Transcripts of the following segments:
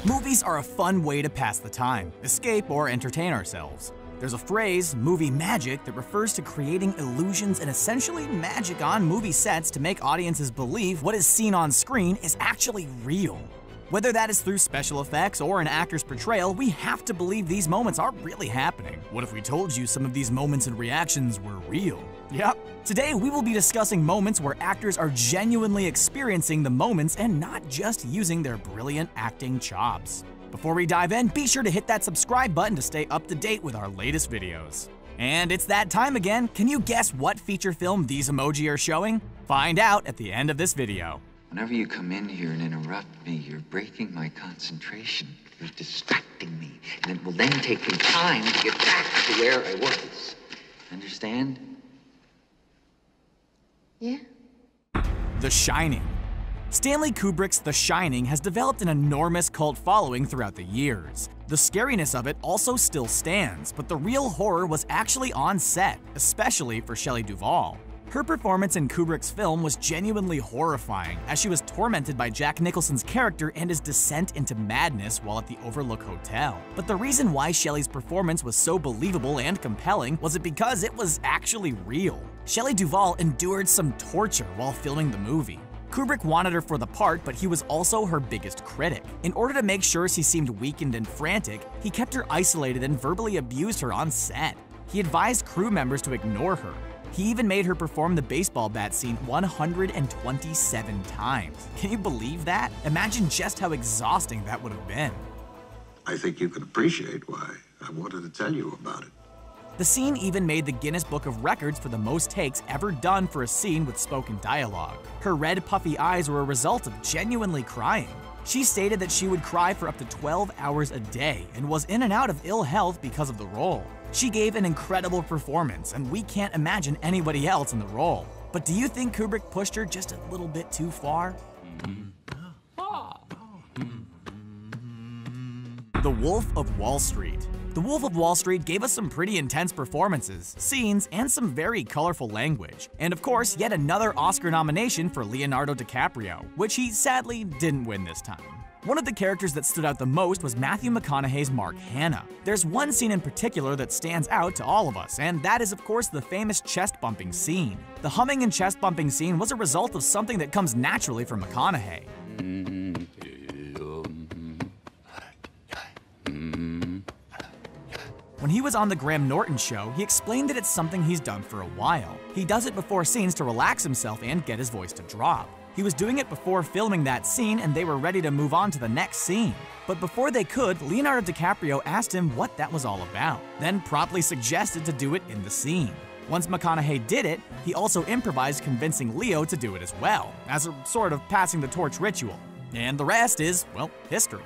Movies are a fun way to pass the time, escape, or entertain ourselves. There's a phrase, movie magic, that refers to creating illusions and essentially magic on movie sets to make audiences believe what is seen on screen is actually real. Whether that is through special effects or an actor's portrayal, we have to believe these moments are really happening. What if we told you some of these moments and reactions were real? Yep. Today we will be discussing moments where actors are genuinely experiencing the moments and not just using their brilliant acting chops. Before we dive in, be sure to hit that subscribe button to stay up to date with our latest videos. And it's that time again. Can you guess what feature film these emoji are showing? Find out at the end of this video. Whenever you come in here and interrupt me, you're breaking my concentration. You're distracting me, and it will then take me time to get back to where I was. Understand? Yeah. The Shining. Stanley Kubrick's The Shining has developed an enormous cult following throughout the years. The scariness of it also still stands, but the real horror was actually on set, especially for Shelley Duvall. Her performance in Kubrick's film was genuinely horrifying, as she was tormented by Jack Nicholson's character and his descent into madness while at the Overlook Hotel. But the reason why Shelley's performance was so believable and compelling was because it was actually real. Shelley Duvall endured some torture while filming the movie. Kubrick wanted her for the part, but he was also her biggest critic. In order to make sure she seemed weakened and frantic, he kept her isolated and verbally abused her on set. He advised crew members to ignore her. He even made her perform the baseball bat scene 127 times. Can you believe that? Imagine just how exhausting that would have been. I think you can appreciate why I wanted to tell you about it. The scene even made the Guinness Book of Records for the most takes ever done for a scene with spoken dialogue. Her red, puffy eyes were a result of genuinely crying. She stated that she would cry for up to 12 hours a day and was in and out of ill health because of the role. She gave an incredible performance, and we can't imagine anybody else in the role. But do you think Kubrick pushed her just a little bit too far? The Wolf of Wall Street. The Wolf of Wall Street gave us some pretty intense performances, scenes, and some very colorful language. And of course, yet another Oscar nomination for Leonardo DiCaprio, which he sadly didn't win this time. One of the characters that stood out the most was Matthew McConaughey's Mark Hanna. There's one scene in particular that stands out to all of us, and that is of course the famous chest-bumping scene. The humming and chest-bumping scene was a result of something that comes naturally from McConaughey. When he was on the Graham Norton show, he explained that it's something he's done for a while. He does it before scenes to relax himself and get his voice to drop. He was doing it before filming that scene and they were ready to move on to the next scene. But before they could, Leonardo DiCaprio asked him what that was all about, then promptly suggested to do it in the scene. Once McConaughey did it, he also improvised convincing Leo to do it as well, as a sort of passing the torch ritual. And the rest is, well, history.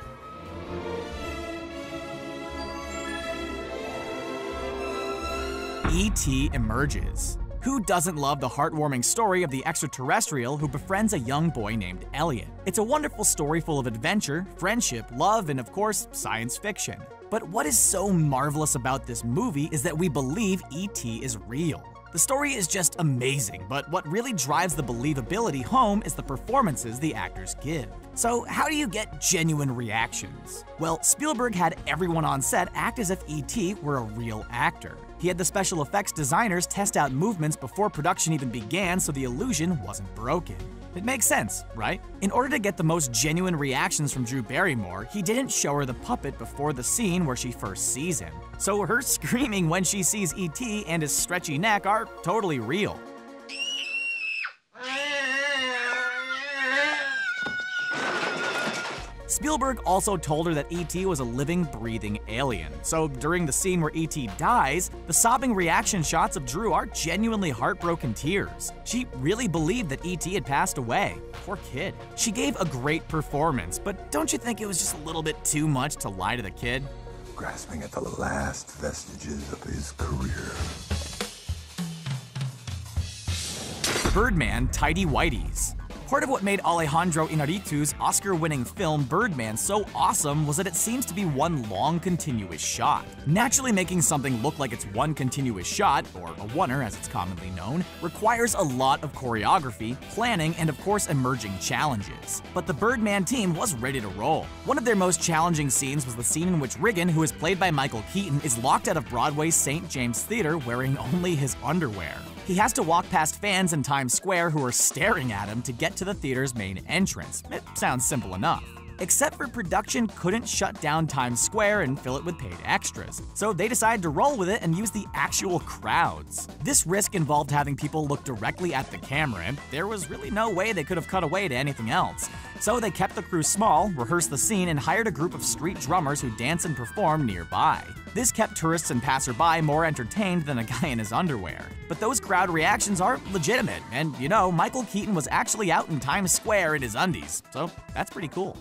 E.T. emerges. Who doesn't love the heartwarming story of the extraterrestrial who befriends a young boy named Elliot? It's a wonderful story full of adventure, friendship, love, and of course, science fiction. But what is so marvelous about this movie is that we believe E.T. is real. The story is just amazing, but what really drives the believability home is the performances the actors give. So how do you get genuine reactions? Well, Spielberg had everyone on set act as if E.T. were a real actor. He had the special effects designers test out movements before production even began so the illusion wasn't broken. It makes sense, right? In order to get the most genuine reactions from Drew Barrymore, he didn't show her the puppet before the scene where she first sees him. So her screaming when she sees E.T. and his stretchy neck are totally real. Spielberg also told her that E.T. was a living, breathing alien, so during the scene where E.T. dies, the sobbing reaction shots of Drew are genuinely heartbroken tears. She really believed that E.T. had passed away. Poor kid. She gave a great performance, but don't you think it was just a little bit too much to lie to the kid? Grasping at the last vestiges of his career. Birdman, Tightie Whities. Part of what made Alejandro Inarritu's Oscar-winning film Birdman so awesome was that it seems to be one long continuous shot. Naturally, making something look like it's one continuous shot, or a oneer as it's commonly known, requires a lot of choreography, planning, and of course emerging challenges. But the Birdman team was ready to roll. One of their most challenging scenes was the scene in which Riggin, who is played by Michael Keaton, is locked out of Broadway's St. James Theater wearing only his underwear. He has to walk past fans in Times Square who are staring at him to get to the theater's main entrance. It sounds simple enough. Except for production couldn't shut down Times Square and fill it with paid extras, so they decided to roll with it and use the actual crowds. This risk involved having people look directly at the camera, and there was really no way they could have cut away to anything else. So they kept the crew small, rehearsed the scene, and hired a group of street drummers who dance and perform nearby. This kept tourists and passerby more entertained than a guy in his underwear. But those crowd reactions are legitimate, and you know, Michael Keaton was actually out in Times Square in his undies, so that's pretty cool.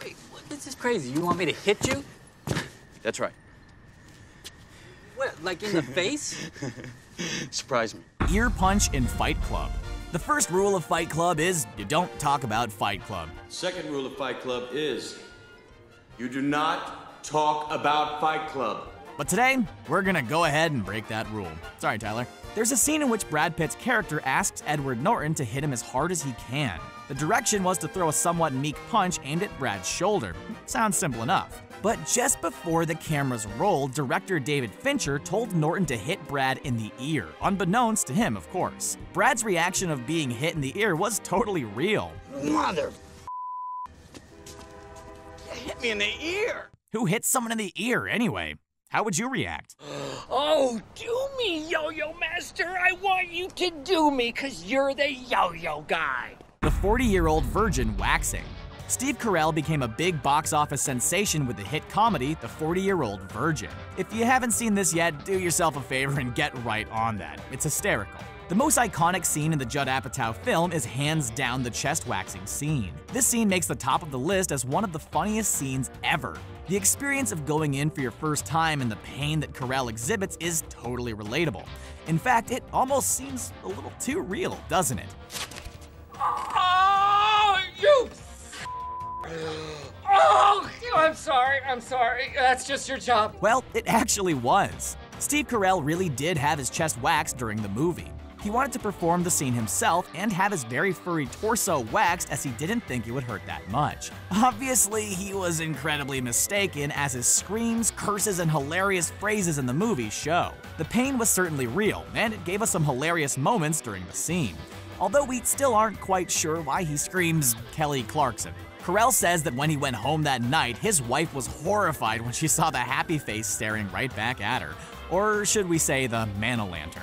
Wait, this is crazy. You want me to hit you? That's right. What, like in the face? Surprise me. Ear punch in Fight Club. The first rule of Fight Club is you don't talk about Fight Club. Second rule of Fight Club is you do not talk about Fight Club. But today, we're gonna go ahead and break that rule. Sorry, Tyler. There's a scene in which Brad Pitt's character asks Edward Norton to hit him as hard as he can. The direction was to throw a somewhat meek punch aimed at Brad's shoulder. Sounds simple enough. But just before the cameras rolled, director David Fincher told Norton to hit Brad in the ear, unbeknownst to him, of course. Brad's reaction of being hit in the ear was totally real. Mother... You hit me in the ear! Who hits someone in the ear, anyway? How would you react? Oh, do me, Yo-Yo Master. I want you to do me, 'cause you're the yo-yo guy. The 40-year-old virgin waxing. Steve Carell became a big box office sensation with the hit comedy The 40-Year-Old Virgin. If you haven't seen this yet, do yourself a favor and get right on that. It's hysterical. The most iconic scene in the Judd Apatow film is hands down the chest waxing scene. This scene makes the top of the list as one of the funniest scenes ever. The experience of going in for your first time and the pain that Carell exhibits is totally relatable. In fact, it almost seems a little too real, doesn't it? Oh, you... Oh, I'm sorry. That's just your job. Well, it actually was. Steve Carell really did have his chest waxed during the movie. He wanted to perform the scene himself and have his very furry torso waxed as he didn't think it would hurt that much. Obviously, he was incredibly mistaken as his screams, curses, and hilarious phrases in the movie show. The pain was certainly real, and it gave us some hilarious moments during the scene. Although we still aren't quite sure why he screams Kelly Clarkson. Carell says that when he went home that night, his wife was horrified when she saw the happy face staring right back at her. Or should we say the man-o'-lantern.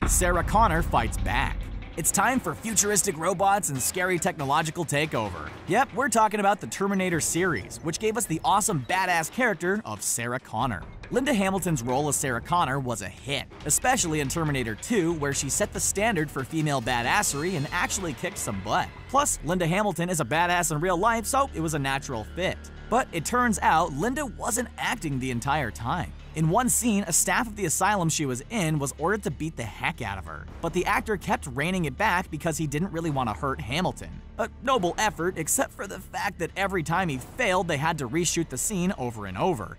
Sarah Connor fights back. It's time for futuristic robots and scary technological takeover. Yep, we're talking about the Terminator series, which gave us the awesome badass character of Sarah Connor. Linda Hamilton's role as Sarah Connor was a hit, especially in Terminator 2, where she set the standard for female badassery and actually kicked some butt. Plus, Linda Hamilton is a badass in real life, so it was a natural fit. But it turns out Linda wasn't acting the entire time. In one scene, a staff of the asylum she was in was ordered to beat the heck out of her, but the actor kept reining it back because he didn't really want to hurt Hamilton. A noble effort, except for the fact that every time he failed, they had to reshoot the scene over and over.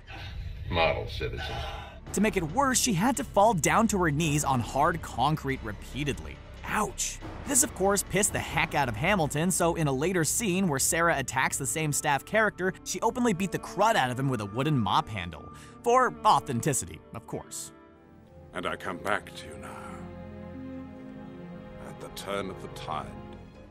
Model citizen. To make it worse, she had to fall down to her knees on hard concrete repeatedly. Ouch. This of course pissed the heck out of Hamilton, so in a later scene where Sarah attacks the same staff character, she openly beat the crud out of him with a wooden mop handle. For authenticity, of course. And I come back to you now, at the turn of the tide.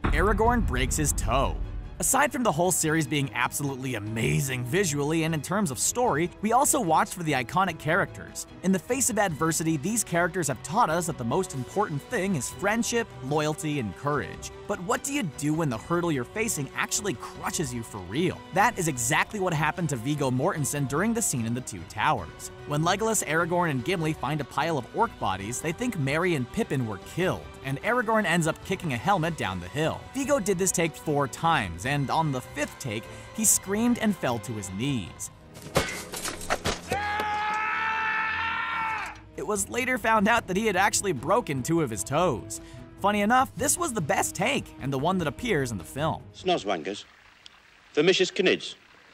Aragorn breaks his toe. Aside from the whole series being absolutely amazing visually and in terms of story, we also watched for the iconic characters. In the face of adversity, these characters have taught us that the most important thing is friendship, loyalty, and courage. But what do you do when the hurdle you're facing actually crushes you for real? That is exactly what happened to Viggo Mortensen during the scene in The Two Towers. When Legolas, Aragorn, and Gimli find a pile of orc bodies, they think Merry and Pippin were killed, and Aragorn ends up kicking a helmet down the hill. Viggo did this take 4 times, and on the 5th take, he screamed and fell to his knees. It It was later found out that he had actually broken 2 of his toes. Funny enough, this was the best take, and the one that appears in the film. Snozwankers. Vermicious canids.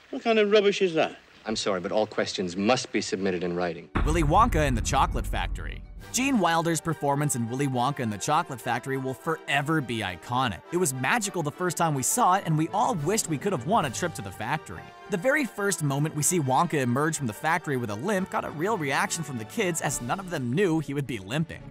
What kind of rubbish is that? I'm sorry, but all questions must be submitted in writing. Willy Wonka and the Chocolate Factory. Gene Wilder's performance in Willy Wonka and the Chocolate Factory will forever be iconic. It was magical the first time we saw it, and we all wished we could have won a trip to the factory. The very first moment we see Wonka emerge from the factory with a limp got a real reaction from the kids, as none of them knew he would be limping.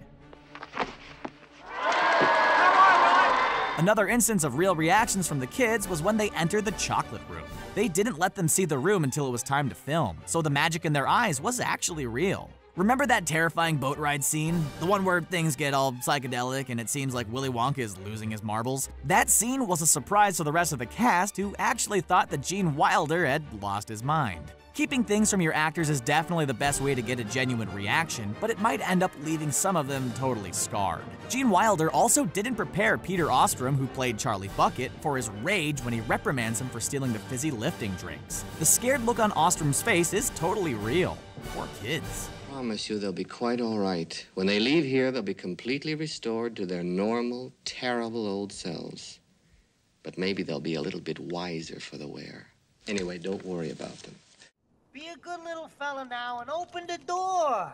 Another instance of real reactions from the kids was when they entered the chocolate room. They didn't let them see the room until it was time to film, so the magic in their eyes was actually real. Remember that terrifying boat ride scene? The one where things get all psychedelic and it seems like Willy Wonka is losing his marbles? That scene was a surprise to the rest of the cast, who actually thought that Gene Wilder had lost his mind. Keeping things from your actors is definitely the best way to get a genuine reaction, but it might end up leaving some of them totally scarred. Gene Wilder also didn't prepare Peter Ostrom, who played Charlie Bucket, for his rage when he reprimands him for stealing the fizzy lifting drinks. The scared look on Ostrom's face is totally real. Poor kids. I promise you they'll be quite all right. When they leave here, they'll be completely restored to their normal, terrible old selves. But maybe they'll be a little bit wiser for the wear. Anyway, don't worry about them. Be a good little fella now and open the door.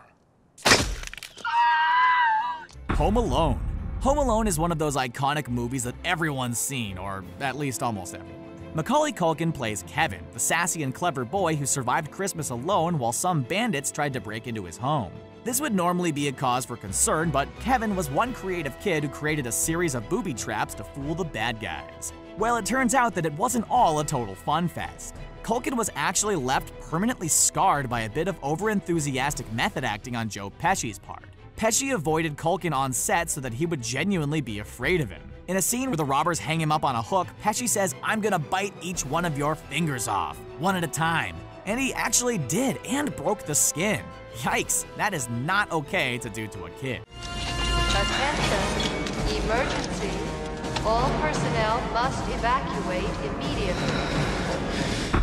Home Alone. Home Alone is one of those iconic movies that everyone's seen, or at least almost everyone. Macaulay Culkin plays Kevin, the sassy and clever boy who survived Christmas alone while some bandits tried to break into his home. This would normally be a cause for concern, but Kevin was one creative kid who created a series of booby traps to fool the bad guys. Well, it turns out that it wasn't all a total fun fest. Culkin was actually left permanently scarred by a bit of overenthusiastic method acting on Joe Pesci's part. Pesci avoided Culkin on set so that he would genuinely be afraid of him. In a scene where the robbers hang him up on a hook, Pesci says, "I'm gonna bite each one of your fingers off, one at a time." And he actually did, and broke the skin. Yikes, that is not okay to do to a kid. Attention, emergency. All personnel must evacuate immediately.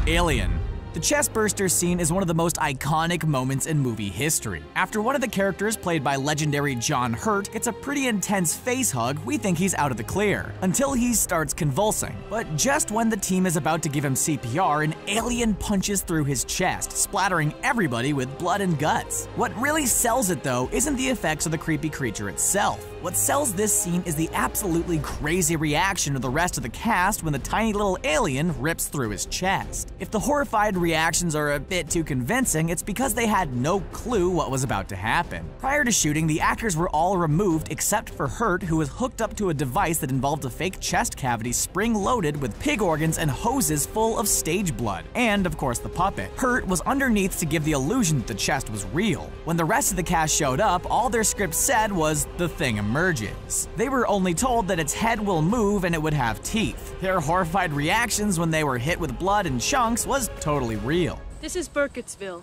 Alien. The chestburster scene is one of the most iconic moments in movie history. After one of the characters, played by legendary John Hurt, gets a pretty intense face hug, we think he's out of the clear, until he starts convulsing. But just when the team is about to give him CPR, an alien punches through his chest, splattering everybody with blood and guts. What really sells it, though, isn't the effects of the creepy creature itself. What sells this scene is the absolutely crazy reaction of the rest of the cast when the tiny little alien rips through his chest. If the horrified reactions are a bit too convincing, it's because they had no clue what was about to happen. Prior to shooting, the actors were all removed except for Hurt, who was hooked up to a device that involved a fake chest cavity spring-loaded with pig organs and hoses full of stage blood, and of course the puppet. Hurt was underneath to give the illusion that the chest was real. When the rest of the cast showed up, all their script said was, "The thing emerges." They were only told that its head will move and it would have teeth. Their horrified reactions when they were hit with blood and chunks was totally real. This is Burkittsville,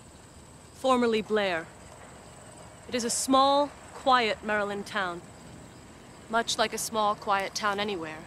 formerly Blair. It is a small, quiet Maryland town. Much like a small, quiet town anywhere.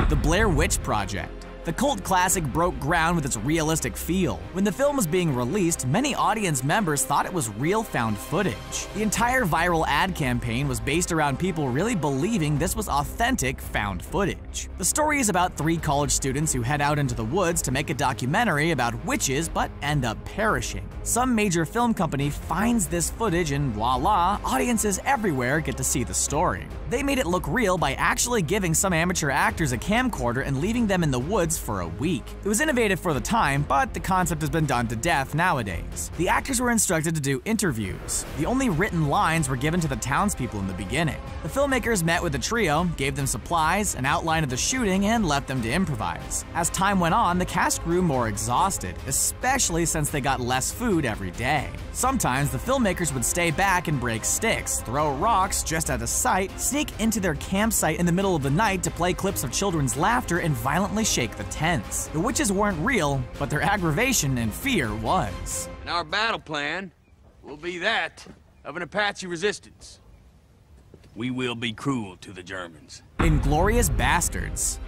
The Blair Witch Project. The cult classic broke ground with its realistic feel. When the film was being released, many audience members thought it was real found footage. The entire viral ad campaign was based around people really believing this was authentic found footage. The story is about 3 college students who head out into the woods to make a documentary about witches but end up perishing. Some major film company finds this footage and voila, audiences everywhere get to see the story. They made it look real by actually giving some amateur actors a camcorder and leaving them in the woods for a week. It was innovative for the time, but the concept has been done to death nowadays. The actors were instructed to do interviews. The only written lines were given to the townspeople in the beginning. The filmmakers met with the trio, gave them supplies, an outline of the shooting, and left them to improvise. As time went on, the cast grew more exhausted, especially since they got less food every day. Sometimes the filmmakers would stay back and break sticks, throw rocks just out of sight, sneak into their campsite in the middle of the night to play clips of children's laughter and violently shake the tents. The witches weren't real, but their aggravation and fear was. And our battle plan will be that of an Apache resistance. We will be cruel to the Germans. Inglorious Bastards.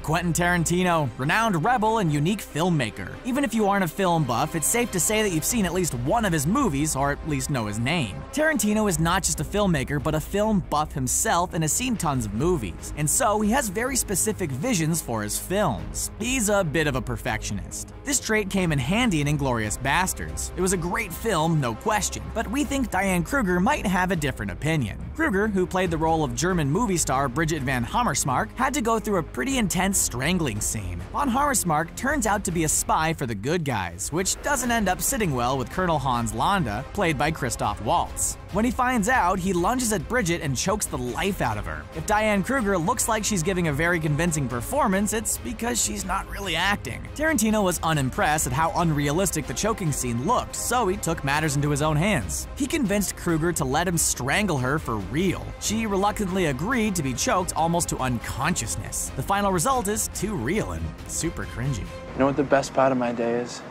Quentin Tarantino, renowned rebel and unique filmmaker. Even if you aren't a film buff, it's safe to say that you've seen at least one of his movies, or at least know his name. Tarantino is not just a filmmaker, but a film buff himself and has seen tons of movies, and so he has very specific visions for his films. He's a bit of a perfectionist. This trait came in handy in *Inglourious Basterds*. It was a great film, no question, but we think Diane Kruger might have a different opinion. Kruger, who played the role of German movie star Bridget van Hammersmark, had to go through a pretty intense strangling scene. Von Hammersmark turns out to be a spy for the good guys, which doesn't end up sitting well with Colonel Hans Landa, played by Christoph Waltz. When he finds out, he lunges at Bridget and chokes the life out of her. If Diane Kruger looks like she's giving a very convincing performance, it's because she's not really acting. Tarantino was unimpressed at how unrealistic the choking scene looked, so he took matters into his own hands. He convinced Kruger to let him strangle her for real. She reluctantly agreed to be choked almost to unconsciousness. The final result is too real and super cringy. You know what the best part of my day is?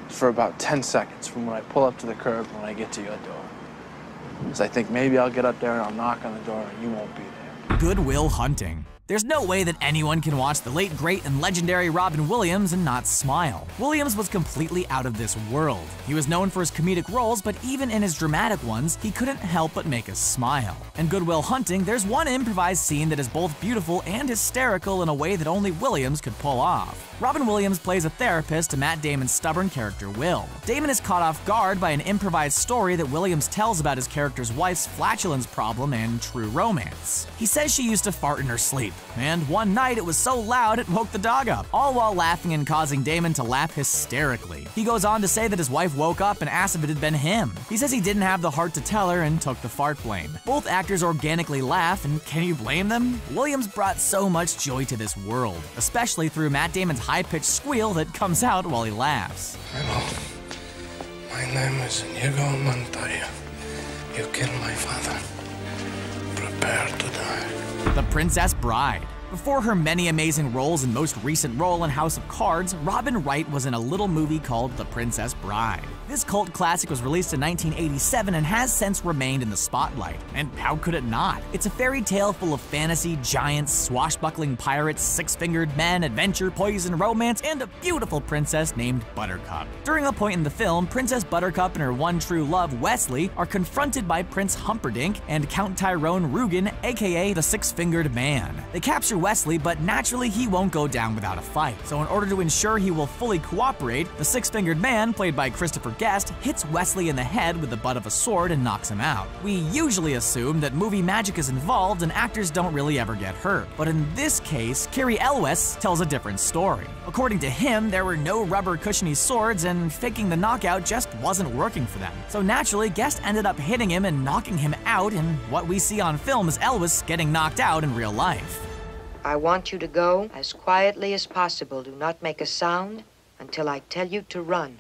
For about 10 seconds from when I pull up to the curb when I get to your door. Because I think maybe I'll get up there and I'll knock on the door and you won't be there. Good Will Hunting. There's no way that anyone can watch the late, great, and legendary Robin Williams and not smile. Williams was completely out of this world. He was known for his comedic roles, but even in his dramatic ones, he couldn't help but make us smile. In Good Will Hunting, there's one improvised scene that is both beautiful and hysterical in a way that only Williams could pull off. Robin Williams plays a therapist to Matt Damon's stubborn character, Will. Damon is caught off guard by an improvised story that Williams tells about his character's wife's flatulence problem and true romance. He says she used to fart in her sleep, and one night it was so loud it woke the dog up, all while laughing and causing Damon to laugh hysterically. He goes on to say that his wife woke up and asked if it had been him. He says he didn't have the heart to tell her and took the fart blame. Both actors organically laugh, and can you blame them? Williams brought so much joy to this world, especially through Matt Damon's high-pitched squeal that comes out while he laughs. Hello, my name is Inigo Montoya. You killed my father. Prepare to die. The Princess Bride. Before her many amazing roles and most recent role in House of Cards, Robin Wright was in a little movie called The Princess Bride. This cult classic was released in 1987 and has since remained in the spotlight. And how could it not? It's a fairy tale full of fantasy, giants, swashbuckling pirates, six-fingered men, adventure, poison, romance, and a beautiful princess named Buttercup. During a point in the film, Princess Buttercup and her one true love, Wesley, are confronted by Prince Humperdinck and Count Tyrone Rugen, aka the Six-Fingered Man. They capture Wesley, but naturally he won't go down without a fight. So in order to ensure he will fully cooperate, the Six-Fingered Man, played by Christopher Guest, hits Wesley in the head with the butt of a sword and knocks him out. We usually assume that movie magic is involved and actors don't really ever get hurt, but in this case, Cary Elwes tells a different story. According to him, there were no rubber cushiony swords and faking the knockout just wasn't working for them. So naturally, Guest ended up hitting him and knocking him out, and what we see on film is Elwes getting knocked out in real life. I want you to go as quietly as possible. Do not make a sound until I tell you to run.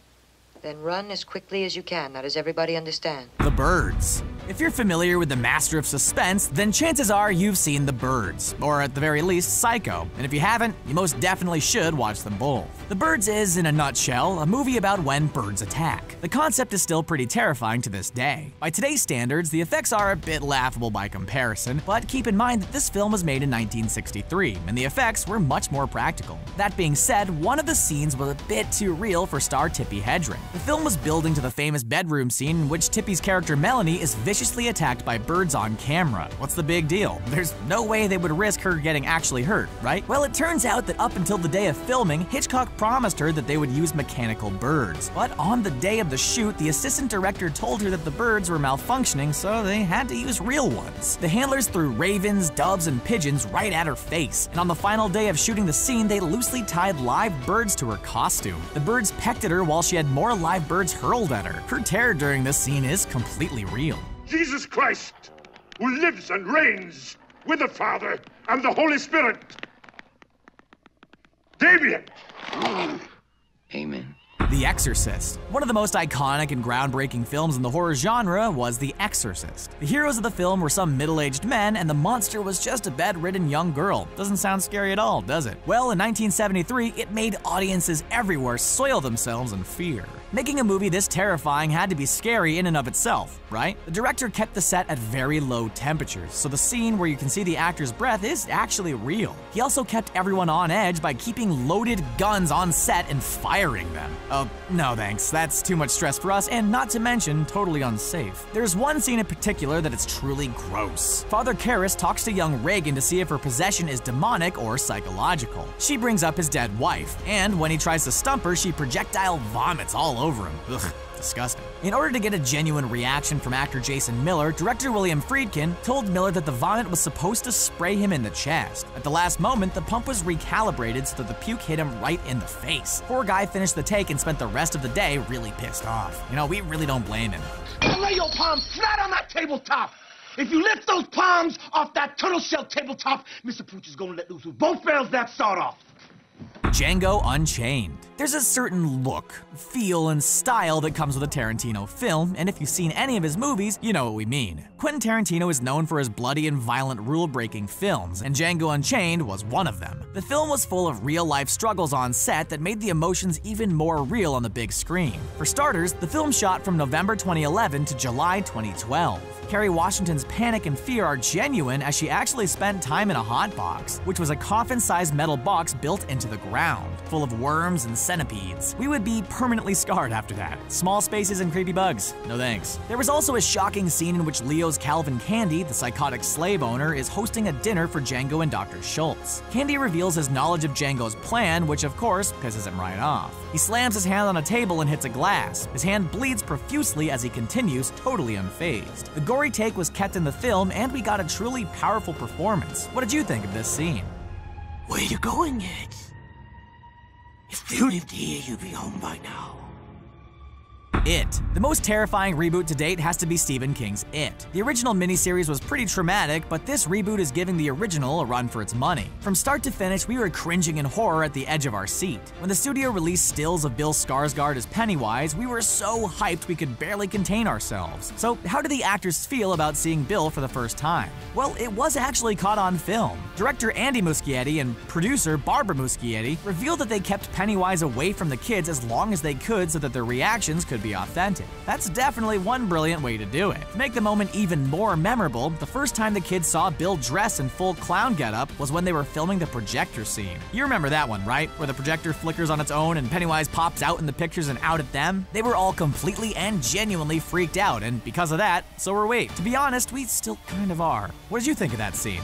Then run as quickly as you can. Now, does everybody understand? The Birds. If you're familiar with the master of suspense, then chances are you've seen The Birds, or at the very least, Psycho. And if you haven't, you most definitely should watch them both. The Birds is, in a nutshell, a movie about when birds attack. The concept is still pretty terrifying to this day. By today's standards, the effects are a bit laughable by comparison, but keep in mind that this film was made in 1963, and the effects were much more practical. That being said, one of the scenes was a bit too real for star Tippi Hedren. The film was building to the famous bedroom scene in which Tippi's character Melanie is viciously attacked by birds on camera. What's the big deal? There's no way they would risk her getting actually hurt, right? Well, it turns out that up until the day of filming, Hitchcock promised her that they would use mechanical birds. But on the day of the shoot, the assistant director told her that the birds were malfunctioning, so they had to use real ones. The handlers threw ravens, doves, and pigeons right at her face, and on the final day of shooting the scene, they loosely tied live birds to her costume. The birds pecked at her while she had more live birds hurled at her. Her terror during this scene is completely real. Jesus Christ, who lives and reigns with the Father and the Holy Spirit. Damien! Amen. The Exorcist. One of the most iconic and groundbreaking films in the horror genre was The Exorcist. The heroes of the film were some middle-aged men, and the monster was just a bedridden young girl. Doesn't sound scary at all, does it? Well, in 1973, it made audiences everywhere soil themselves in fear. Making a movie this terrifying had to be scary in and of itself, right? The director kept the set at very low temperatures, so the scene where you can see the actor's breath is actually real. He also kept everyone on edge by keeping loaded guns on set and firing them. Oh, no thanks, that's too much stress for us, and not to mention, totally unsafe. There's one scene in particular that is truly gross. Father Karras talks to young Reagan to see if her possession is demonic or psychological. She brings up his dead wife, and when he tries to stump her, she projectile vomits all over him. Ugh. Disgusting. In order to get a genuine reaction from actor Jason Miller, director William Friedkin told Miller that the vomit was supposed to spray him in the chest. At the last moment, the pump was recalibrated so that the puke hit him right in the face. Poor guy finished the take and spent the rest of the day really pissed off. You know, we really don't blame him. Lay your palms flat on that tabletop. If you lift those palms off that turtle shell tabletop, Mr. Pooch is gonna let loose with both barrels that sawed off. Django Unchained. There's a certain look, feel, and style that comes with a Tarantino film, and if you've seen any of his movies, you know what we mean. Quentin Tarantino is known for his bloody and violent rule-breaking films, and Django Unchained was one of them. The film was full of real-life struggles on set that made the emotions even more real on the big screen. For starters, the film shot from November 2011 to July 2012. Kerry Washington's panic and fear are genuine as she actually spent time in a hot box, which was a coffin-sized metal box built into the ground, full of worms and centipedes. We would be permanently scarred after that. Small spaces and creepy bugs. No thanks. There was also a shocking scene in which Leo's Calvin Candy, the psychotic slave owner, is hosting a dinner for Django and Dr. Schultz. Candy reveals his knowledge of Django's plan, which of course pisses him right off. He slams his hand on a table and hits a glass. His hand bleeds profusely as he continues, totally unfazed. The gory take was kept in the film, and we got a truly powerful performance. What did you think of this scene? Where you going, Ed? If you lived here, you'd be home by now. It. The most terrifying reboot to date has to be Stephen King's It. The original miniseries was pretty traumatic, but this reboot is giving the original a run for its money. From start to finish, we were cringing in horror at the edge of our seat. When the studio released stills of Bill Skarsgård as Pennywise, we were so hyped we could barely contain ourselves. So how did the actors feel about seeing Bill for the first time? Well, it was actually caught on film. Director Andy Muschietti and producer Barbara Muschietti revealed that they kept Pennywise away from the kids as long as they could so that their reactions could be authentic. That's definitely one brilliant way to do it. To make the moment even more memorable, the first time the kids saw Bill dressed in full clown getup was when they were filming the projector scene. You remember that one, right? Where the projector flickers on its own and Pennywise pops out in the pictures and out at them? They were all completely and genuinely freaked out, and because of that, so were we. To be honest, we still kind of are. What did you think of that scene?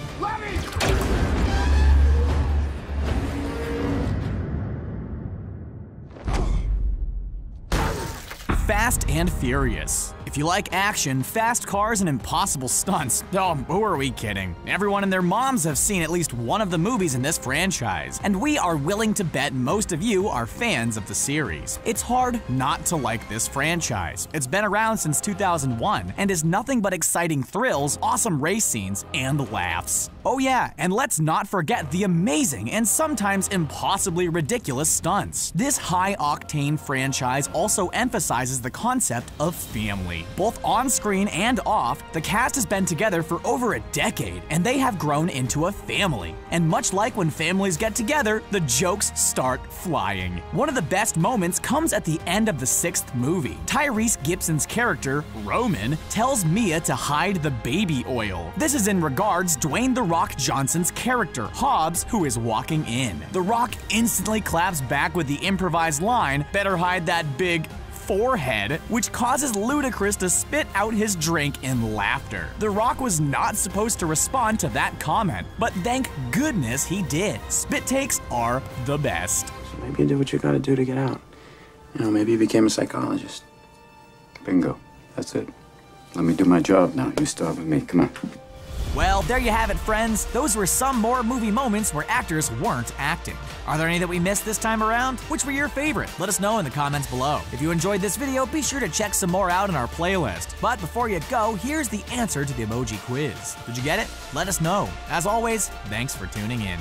Fast and Furious. If you like action, fast cars, and impossible stunts, oh, who are we kidding? Everyone and their moms have seen at least one of the movies in this franchise, and we are willing to bet most of you are fans of the series. It's hard not to like this franchise. It's been around since 2001 and is nothing but exciting thrills, awesome race scenes, and laughs. Oh yeah, and let's not forget the amazing and sometimes impossibly ridiculous stunts. This high-octane franchise also emphasizes the concept of family. Both on screen and off, the cast has been together for over a decade, and they have grown into a family. And much like when families get together, the jokes start flying. One of the best moments comes at the end of the 6th movie. Tyrese Gibson's character, Roman, tells Mia to hide the baby oil. This is in regards Dwayne "The Rock" Johnson's character, Hobbs, who is walking in. The Rock instantly claps back with the improvised line, "Better hide that big forehead," which causes Ludacris to spit out his drink in laughter. The Rock was not supposed to respond to that comment, but thank goodness he did. Spit takes are the best. So maybe you did what you gotta do to get out. You know, maybe you became a psychologist. Bingo. That's it. Let me do my job now. You start with me. Come on. Well, there you have it, friends. Those were some more movie moments where actors weren't acting. Are there any that we missed this time around? Which were your favorite? Let us know in the comments below. If you enjoyed this video, be sure to check some more out in our playlist. But before you go, here's the answer to the emoji quiz. Did you get it? Let us know. As always, thanks for tuning in.